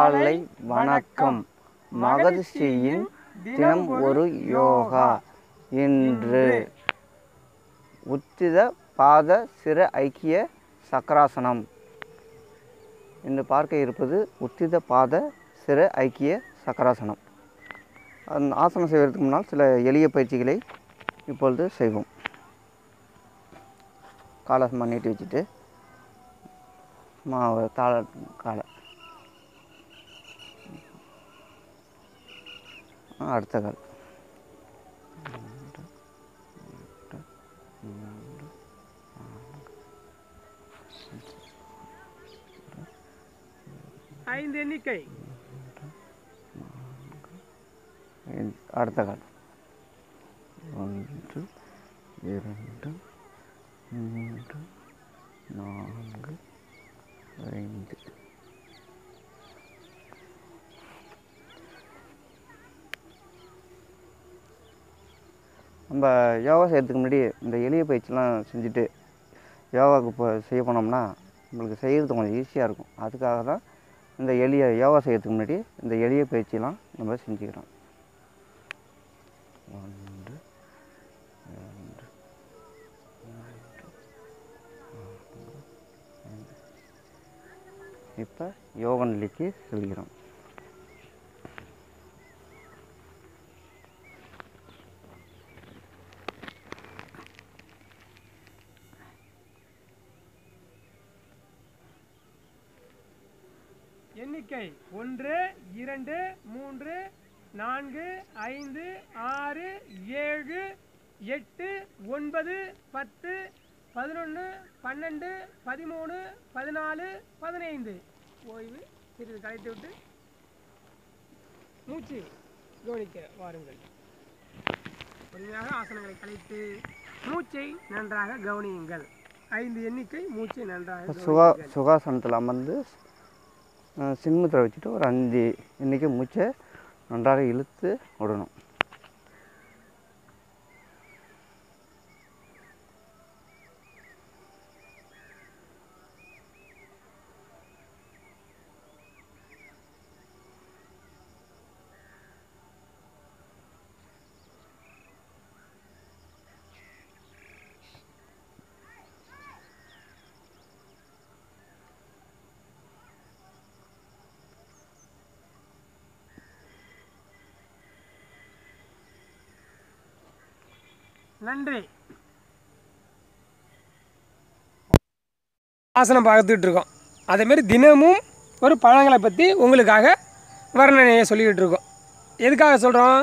காலை வணக்கம். மகரிஷியின் தினம் ஒரு யோகா. இன்று உத்தித பாத சிர ஐக்கிய சக்கராசனம். இன்று பார்க்க இருப்பது உத்தித பாத சிர ஐக்கிய சக்கராசனம். அந்த ஆசனம் செய்வதற்கு முன்னால் சில எளிய பயிற்சிகளை இப்பொழுது செய்வோம். காலை நீட்டி வச்சுட்டு காலை அடுத்த கால் ஐந்து எண்ணிக்கை அடுத்த கால் 1 2 3 4 5. நம்ம யோகா செய்கிறதுக்கு முன்னாடி இந்த எளிய பயிற்சிலாம் செஞ்சுட்டு யோகாவுக்கு செய்ய போனோம்னா நம்மளுக்கு செய்கிறது கொஞ்சம் ஈஸியாக இருக்கும். அதுக்காக தான் இந்த எளிய யோகா செய்கிறதுக்கு முன்னாடி இந்த எளிய பயிற்சிலாம் நம்ம செஞ்சுக்கிறோம். 1 2 இப்போ யோக நிலைக்கு செல்கிறோம். எண்ணிக்கை 1 2 3 4 5 6 7 8 9 10 11 12 13 14 15. ஓய்வு சிறிது கலைத்து விட்டு மூச்சு கவனிக்க வாருங்கள். பொறுமையாக ஆசனங்களை கலைத்து மூச்சை நன்றாக கவனியுங்கள். 5 எண்ணிக்கை மூச்சை நன்றாக சுகாசனத்தில் அமர்ந்து சின்முத்திரை வச்சுட்டு ஒரு 5 எண்ணிக்கை மூச்சை நன்றாக இழுத்து விடணும். நன்றி. ஆசனம் பார்த்துட்டு இருக்கோம். அதேமாரி தினமும் ஒரு பழங்களை பற்றி உங்களுக்காக வர்ணனையை சொல்லிக்கிட்டு இருக்கோம். எதுக்காக சொல்கிறோம்?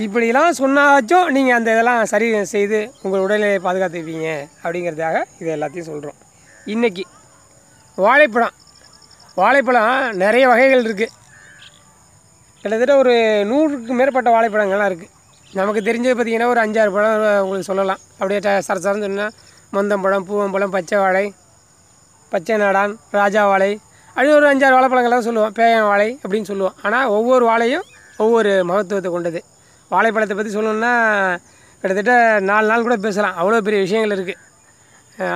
இப்படிலாம் சொன்னாச்சும் நீங்கள் அந்த இதெல்லாம் சரி செய்து உங்கள் உடல்நிலையை பாதுகாத்துப்பீங்க அப்படிங்கிறதுக்காக இது எல்லாத்தையும் சொல்கிறோம். இன்றைக்கி வாழைப்பழம் நிறைய வகைகள் இருக்குது. கிட்டத்தட்ட ஒரு 100க்கு மேற்பட்ட வாழைப்பழங்கள்லாம் இருக்குது. நமக்கு தெரிஞ்சது பார்த்திங்கன்னா ஒரு 5-6 பழம் உங்களுக்கு சொல்லலாம். அப்படியே சரசரன்னு சொன்னால் மொந்தம்பழம், பூவம்பழம், பச்சை வாழை, பச்சை நாடான், ராஜா வாழை, அப்படி ஒரு 5-6 வாழைப்பழங்கள்லாம் சொல்லுவோம். பேயன் வாழை அப்படின்னு சொல்லுவோம். ஆனால் ஒவ்வொரு வாழையும் ஒவ்வொரு மகத்துவத்தை கொண்டது. வாழைப்பழத்தை பற்றி சொல்லணுன்னா கிட்டத்தட்ட 4 நாள் கூட பேசலாம். அவ்வளோ பெரிய விஷயங்கள் இருக்குது.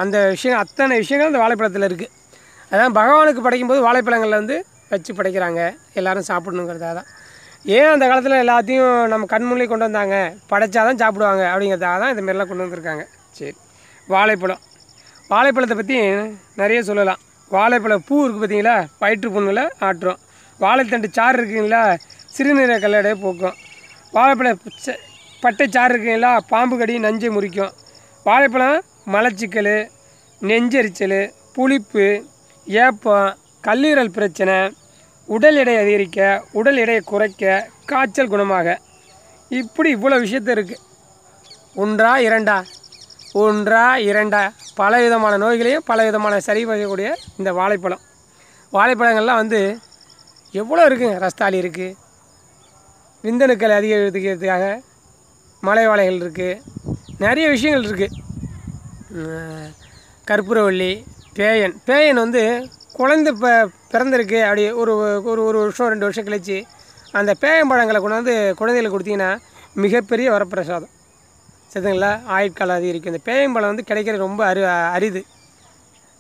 அந்த அத்தனை விஷயங்கள் அந்த வாழைப்பழத்தில் இருக்குது. அதான் பகவானுக்கு படைக்கும்போது வாழைப்பழங்களில் வந்து வச்சு படைக்கிறாங்க, எல்லோரும் சாப்பிடணுங்கிறதாக தான். ஏன் அந்த காலத்தில் எல்லாத்தையும் நம்ம கண்முன்னே கொண்டு வந்தாங்க, படைச்சா தான் சாப்பிடுவாங்க அப்படிங்கிறதாக தான் இதுமாரிலாம் கொண்டு வந்திருக்காங்க. சரி, வாழைப்பழத்தை பற்றி நிறைய சொல்லலாம். வாழைப்பழ பூ இருக்குது பார்த்தீங்களா, வயிற்று புண்ணில் ஆற்றும். வாழைத்தண்டு சாறு இருக்குங்களா, சிறுநீரக கல்லடையை போக்கும். வாழைப்பழ பட்டை சாறு இருக்குங்களா, பாம்பு கடி நஞ்சை முறிக்கும். வாழைப்பழம் மலச்சிக்கல், நெஞ்செரிச்சல், புளிப்பு, ஏப்பம், கல்லீரல் பிரச்சனை, உடல் எடை அதிகரிக்க, உடல் எடையை குறைக்க, காய்ச்சல் குணமாக, இப்படி இவ்வளோ விஷயத்த இருக்குது. ஒன்றா இரண்டா பல விதமான நோய்களையும் பல விதமான சரி செய்யக்கூடிய இந்த வாழைப்பழங்கள்லாம் வந்து எவ்வளோ இருக்குங்க. ரஸ்தாளி இருக்குது, விந்தணுக்களை அதிகரிக்கிறதுக்காக மலை வாழைகள் இருக்குது, நிறைய விஷயங்கள் இருக்குது. கற்பூரவள்ளி, பேயன் வந்து குழந்தை பிறந்திருக்கு அப்படி ஒரு வருஷம் 2 வருஷம் கழிச்சு அந்த பேயம்பழங்களை கொண்டாந்து குழந்தைகளுக்கு கொடுத்தீங்கன்னா மிகப்பெரிய வரப்பிரசாதம். சரிங்களா? ஆயுட்காலம் அதிகரிக்கும். இந்த பேயம்பழம் வந்து கிடைக்கிறது ரொம்ப அரிது.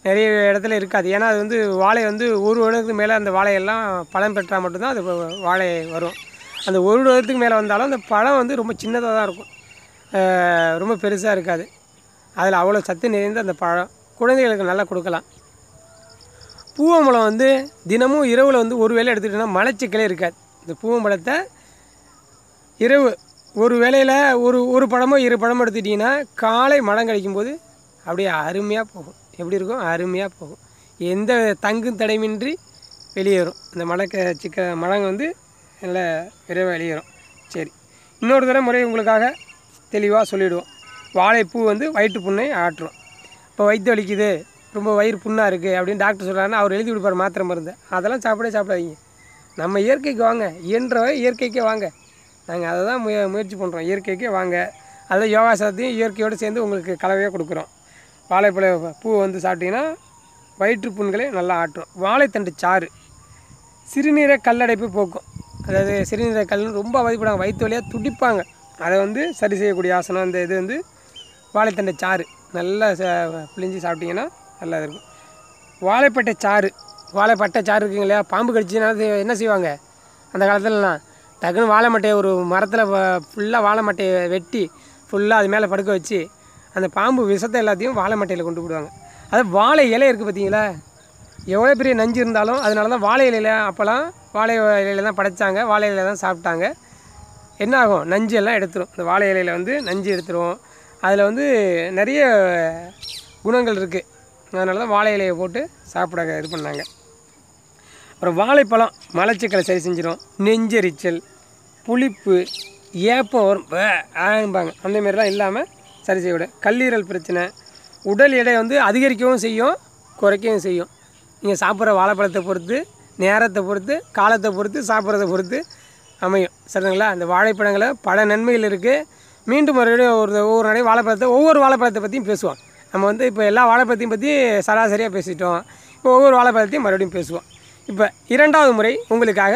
நிறைய இடத்துல இருக்காது. ஏன்னா அது வந்து வாழை வந்து ஒரு வருடத்துக்கு மேலே அந்த வாழையெல்லாம் பழம் பெற்றால் மட்டும்தான் அது வாழை வரும். அந்த ஒரு வருடத்துக்கு மேலே வந்தாலும் அந்த பழம் வந்து ரொம்ப சின்னதாக தான் இருக்கும், ரொம்ப பெருசாக இருக்காது. அதில் அவ்வளோ சத்து நிறைந்த அந்த பழம் குழந்தைகளுக்கு நல்லா கொடுக்கலாம். பூவம்பழம் வந்து தினமும் இரவில் வந்து ஒரு வேளை எடுத்துக்கிட்டோன்னா மலச்சிக்கலே இருக்காது. இந்த பூவம்பழத்தை இரவு ஒரு வேளையில் ஒரு பழமோ 2 பழமோ எடுத்துக்கிட்டிங்கன்னா காலை மலம் கழிக்கும்போது அப்படியே அருமையாக போகும். எப்படி இருக்கும்? அருமையாக போகும். எந்த தங்கும் தடைமின்றி வெளியேறும். இந்த மலம் வந்து நல்லா விரைவாக வெளியேறும். சரி, இன்னொரு தடவை முறை உங்களுக்காக தெளிவாக சொல்லிவிடுவோம். வாழைப்பூ வந்து வயிற்று புண்ணை ஆற்றும். இப்போ வயிற்று வலிக்குது, ரொம்ப வயிறு புண்ணாக இருக்குது அப்படின்னு டாக்டர் சொல்கிறாருன்னா அவர் எழுதி கொடுப்பார் மாத்திரை மருந்து. அதெல்லாம் சாப்பிடாதீங்க. நம்ம இயற்கைக்கு வாங்க, இயன்றவை இயற்கைக்கே வாங்க. நாங்கள் அதை தான் முயற்சி பண்ணுறோம். இயற்கைக்கே வாங்க. அதில் யோகாசனத்தையும் இயற்கையோடு சேர்ந்து உங்களுக்கு கலவையாக கொடுக்குறோம். வாழைப்பழ பூ வந்து சாப்பிட்டிங்கன்னா வயிற்று புண்களை நல்லா ஆற்றும். வாழைத்தண்டு சாறு சிறுநீரை கல்லடைப்பு போக்கும். அதாவது சிறுநீரை கல்னு ரொம்ப அவதிப்படுவாங்க, வயிற்று வலியாக துடிப்பாங்க. அதை வந்து சரி செய்யக்கூடிய ஆசனம். இந்த இது வந்து வாழைத்தண்டை சாறு நல்லா பிழிஞ்சு சாப்பிட்டிங்கன்னா நல்லா இருக்கும். வாழைப்பட்டை சாறு இருக்குங்க இல்லையா? பாம்பு கடிச்சுன்னா என்ன செய்வாங்க அந்த காலத்துலலாம்? டக்குன்னு வாழை மட்டையை ஒரு மரத்தில் ஃபுல்லாக வாழை மட்டையை வெட்டி ஃபுல்லாக அது மேலே படுக்க வச்சு அந்த பாம்பு விஷத்தை எல்லாத்தையும் வாழை மட்டையில் கொண்டு போடுவாங்க. அது வாழை இலை இருக்குது பார்த்தீங்களா? எவ்வளோ பெரிய நஞ்சு இருந்தாலும் அதனால தான் வாழை இலையில் அப்போல்லாம் வாழை இலையில் தான் படைத்தாங்க, வாழை இலையில் தான் சாப்பிட்டாங்க. என்ன ஆகும்? நஞ்சு எல்லாம் எடுத்துரும். அந்த வாழை இலையில் வந்து நஞ்சு எடுத்துரும். அதில் வந்து நிறைய குணங்கள் இருக்குது. அதனால தான் வாழை இலையை போட்டு சாப்பிட இது பண்ணாங்க. அப்புறம் வாழைப்பழம் மலச்சிக்கலை சரி செஞ்சிடும். நெஞ்செரிச்சல், புளிப்பு, ஏப்பம் வரும் ஆகும்பாங்க, அந்தமாரிலாம் இல்லாமல் சரி செய்யவிடும். கல்லீரல் பிரச்சனை, உடல் எடை வந்து அதிகரிக்கவும் செய்யும், குறைக்கவும் செய்யும். நீங்கள் சாப்பிட்ற வாழைப்பழத்தை பொறுத்து, நேரத்தை பொறுத்து, காலத்தை பொறுத்து, சாப்பிட்றத பொறுத்து அமையும். சரிங்களா? அந்த வாழைப்பழங்களை பல நன்மைகள் இருக்குது. மீண்டும் மறுபடியும் ஒவ்வொரு நாளையும் ஒவ்வொரு வாழைப்பழத்தை பற்றியும் பேசுவோம். நம்ம வந்து இப்போ எல்லா வாழைப்பழத்தையும் பற்றி சராசரியாக பேசிட்டோம். இப்போ ஒவ்வொரு வாழைப்பழத்தையும் மறுபடியும் பேசுவோம். இப்போ 2வது முறை உங்களுக்காக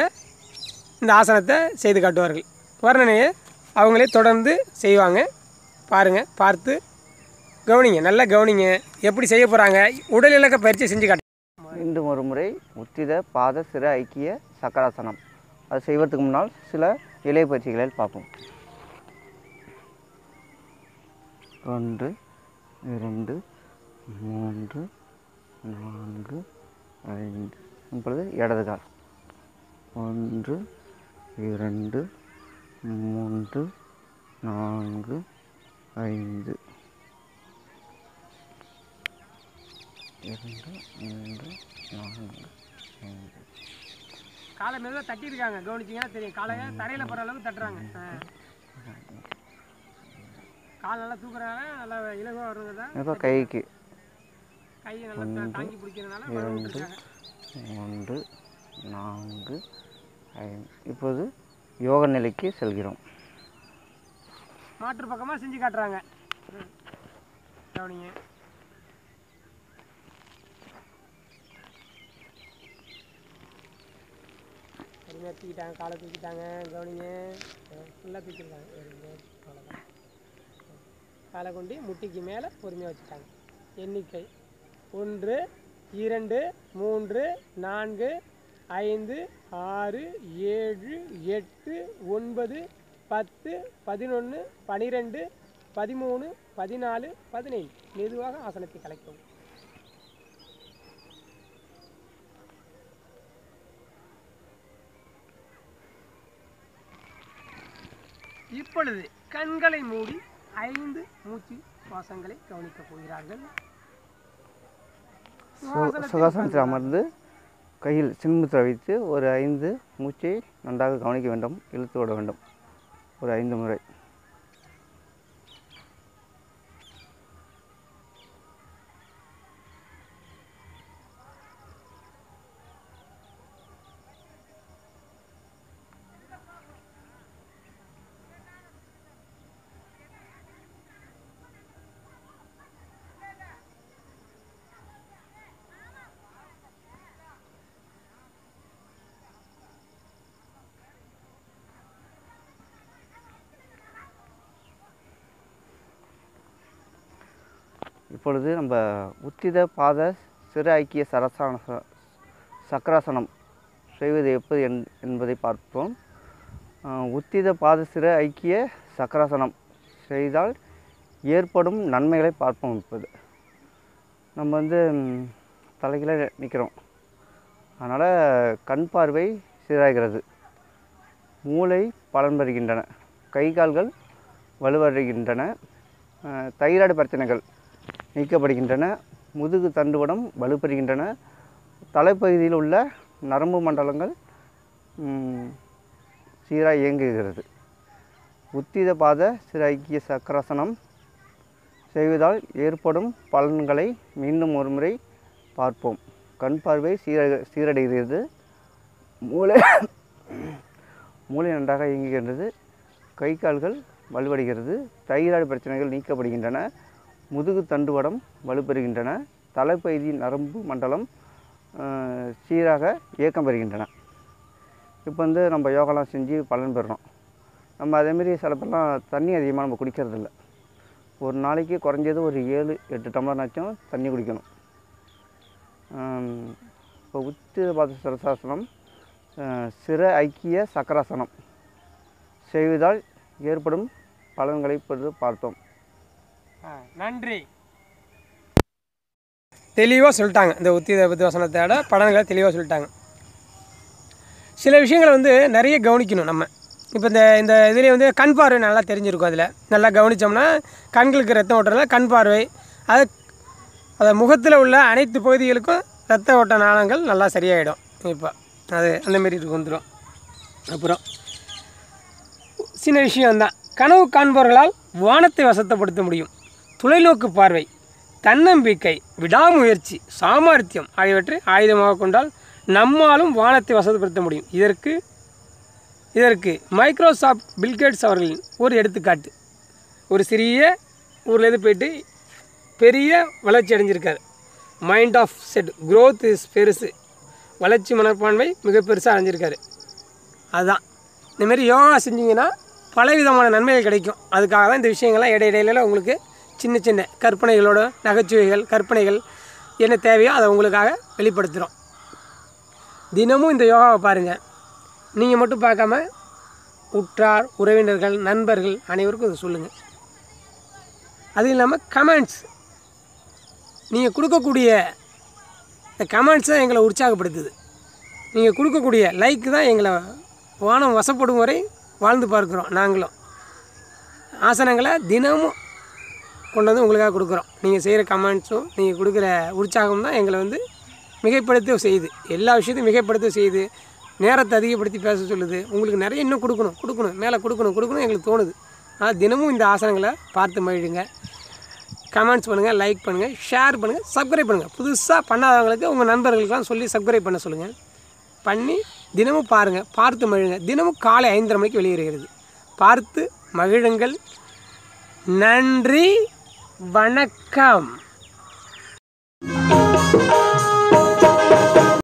இந்த ஆசனத்தை செய்து காட்டுவார்கள். வர்ணனையை அவங்களே தொடர்ந்து செய்வாங்க. பாருங்கள், பார்த்து கவனிங்க, நல்லா கவனிங்க. எப்படி செய்ய போகிறாங்க, உடல் இலக்க பயிற்சி செஞ்சு காட்டு. மீண்டும் ஒரு முறை உத்தித பாத சிர ஐக்கிய சக்கராசனம். அது செய்வதற்கு முன்னால் சில எளிய பயிற்சிகளை பார்ப்போம். 1 2 3 4 5. இப்பொழுது இடது கால் 1 2 3 4 5 2 3 4 5. காலை மெதுவாக தட்டியிருக்காங்க, கவனிச்சிங்கன்னா தெரியும். காலை தரையில் போகிற அளவுக்கு தட்டுறாங்க. கால் நல்லா தூக்குறாங்க, நல்லா இலகுவாக வருவதா. இப்போ கையை நல்லா தாங்கி பிடிக்கிறதுனால 2 3 4 5. இப்போது யோக நிலைக்கு செல்கிறோம். மாற்று பக்கமாக செஞ்சு காட்டுறாங்க, கவனிங்க. பொறுமையாக தூக்கிட்டாங்க, காலை தூக்கிட்டாங்க, கவனிங்க. ஃபுல்லாக தூக்கிட்டாங்க. அவ்வளோதான். காலை கொண்டு முட்டிக்கு மேலே பொறுமையாக வச்சுட்டாங்க. எண்ணிக்கை 1 2 3 4 5 6 7 8 9 10 11 12 13 14 15. மெதுவாக ஆசனத்தை கலைக்கவும். இப்பொழுது கண்களை மூடி 5 மூச்சு சுவாசங்களை கவனிக்கப் போகிறார்கள். சுகாசனத்தில் அமர்ந்து கையில் சின்முத்திரை வைத்து ஒரு 5 மூச்சை நன்றாக கவனிக்க வேண்டும். இழுத்து விட வேண்டும் ஒரு 5 முறை. இப்பொழுது நம்ம உத்தித பாத சிறு ஐக்கிய சக்கராசனம் செய்வது எப்படி என்பதை பார்ப்போம். உத்தித பாத சிறு ஐக்கிய சக்கராசனம் செய்தால் ஏற்படும் நன்மைகளை பார்ப்போம். இப்போது நம்ம வந்து தலைகீழ நிற்கிறோம், அதனால் கண் பார்வை சீராகிறது, மூளை பலன் பெறுகின்றன, கை கால்கள் வலுவடைகின்றன, தைராய்டு பிரச்சனைகள் நீக்கப்படுகின்றன, முதுகு தண்டுவடம் வலுப்பெறுகின்றன, தலைப்பகுதியில் உள்ள நரம்பு மண்டலங்கள் சீராக இயங்குகிறது. உத்தித பாத சிறு ஐக்கிய சக்கராசனம் செய்வதால் ஏற்படும் பலன்களை மீண்டும் ஒரு முறை பார்ப்போம். கண் பார்வை சீரடைகிறது, மூளை நன்றாக இயங்குகின்றது, கை கால்கள் வலுவடைகிறது, தைராய்டு பிரச்சனைகள் நீக்கப்படுகின்றன, முதுகு தண்டுவடம் வலுப்பெறுகின்றன, தலைப்பகுதி நரம்பு மண்டலம் சீராக இயக்கம் பெறுகின்றன. இப்போ வந்து நம்ம யோகாலாம் செஞ்சு பலன் பெறணும். நம்ம அதேமாரி சில பேர்லாம் தண்ணி அதிகமாக நம்ம குடிக்கிறதில்ல. ஒரு நாளைக்கு குறைஞ்சது ஒரு 7-8 டம்ளர்னாச்சும் தண்ணி குடிக்கணும். இப்போ உத்தித பாத சக்கராசனம் சிறு ஐக்கிய சக்கராசனம் செய்வதால் ஏற்படும் பலன்களை பார்த்தோம். நன்றி. தெளிவாக சொல்லிட்டாங்க. இந்த உத்தித புத்திவாசனத்தோட பலன்களை தெளிவாக சொல்லிட்டாங்க. சில விஷயங்களை வந்து நிறைய கவனிக்கணும் நம்ம. இப்போ இந்த இதுலேயே வந்து கண் பார்வை நல்லா தெரிஞ்சிருக்கும். அதில் நல்லா கவனித்தோம்னா கண்களுக்கு ரத்தம் ஓட்டுறதுல கண் பார்வை, அது முகத்தில் உள்ள அனைத்து பகுதிகளுக்கும் ரத்த ஓட்ட நாளங்கள் நல்லா சரியாயிடும். இப்போ அது அந்தமாரி இருக்கு வந்துடும். அப்புறம் சின்ன விஷயம்தான், கனவு காண்பவர்களால் வானத்தை வசப்படுத்த முடியும். தொலைநோக்கு பார்வை, தன்னம்பிக்கை, விடாமுயற்சி, சாமர்த்தியம் ஆகியவற்றை ஆயுதமாக கொண்டால் நம்மாலும் வானத்தை வசப்படுத்த முடியும். இதற்கு மைக்ரோசாஃப்ட் பில்கேட்ஸ் அவர்களின் ஒரு எடுத்துக்காட்டு. ஒரு சிறிய ஊர்லேருந்து போயிட்டு பெரிய வளர்ச்சி அடைஞ்சிருக்காரு. Mind of set growth is பெருசு, வளர்ச்சி மனப்பான்மை மிக பெருசாக அடைஞ்சிருக்காரு. அதுதான் இந்தமாரி யோகா செஞ்சிங்கன்னா பலவிதமான நன்மைகள் கிடைக்கும். அதுக்காக தான் இந்த விஷயங்கள்லாம் இடையிடையில உங்களுக்கு சின்ன சின்ன கற்பனைகளோட நகைச்சுவைகள் கற்பனைகள் என்ன தேவையோ அதை உங்களுக்காக வெளிப்படுத்துகிறோம். தினமும் இந்த யோகாவை பாருங்கள். நீங்கள் மட்டும் பார்க்காம உற்றார் உறவினர்கள் நண்பர்கள் அனைவருக்கும் இதை சொல்லுங்கள். அது இல்லாமல் கமெண்ட்ஸ், நீங்கள் கொடுக்கக்கூடிய இந்த கமெண்ட்ஸ் தான் எங்களை உற்சாகப்படுத்துது. நீங்கள் கொடுக்கக்கூடிய லைக் தான் எங்களை வானம் வசப்படும் வரை வாழ்ந்து பார்க்குறோம். நாங்களும் ஆசனங்களை தினமும் கொண்டு வந்து உங்களுக்காக கொடுக்குறோம். நீங்கள் செய்கிற கமெண்ட்ஸும் நீங்கள் கொடுக்குற உற்சாகம் தான் எங்களை வந்து மிகைப்படுத்த செய்யுது. எல்லா விஷயத்தையும் மிகைப்படுத்த செய்யுது. நேரத்தை அதிகப்படுத்தி பேச சொல்லுது. உங்களுக்கு நிறைய இன்னும் கொடுக்கணும் மேலே கொடுக்கணும் எங்களுக்கு தோணுது. ஆனால் தினமும் இந்த ஆசனங்களை பார்த்து மகிழுங்க. கமெண்ட்ஸ் பண்ணுங்கள், லைக் பண்ணுங்கள், ஷேர் பண்ணுங்கள், சப்ஸ்கிரைப் பண்ணுங்கள். புதுசாக பண்ணாதவங்களுக்கு உங்கள் நண்பர்களுக்கெல்லாம் சொல்லி சப்ஸ்கிரைப் பண்ண சொல்லுங்கள். பண்ணி தினமும் பாருங்கள், பார்த்து மகிழுங்க. தினமும் காலை 5:30 மணிக்கு வெளியேறுகிறது. பார்த்து மகிழுங்கள். நன்றி, வணக்கம்.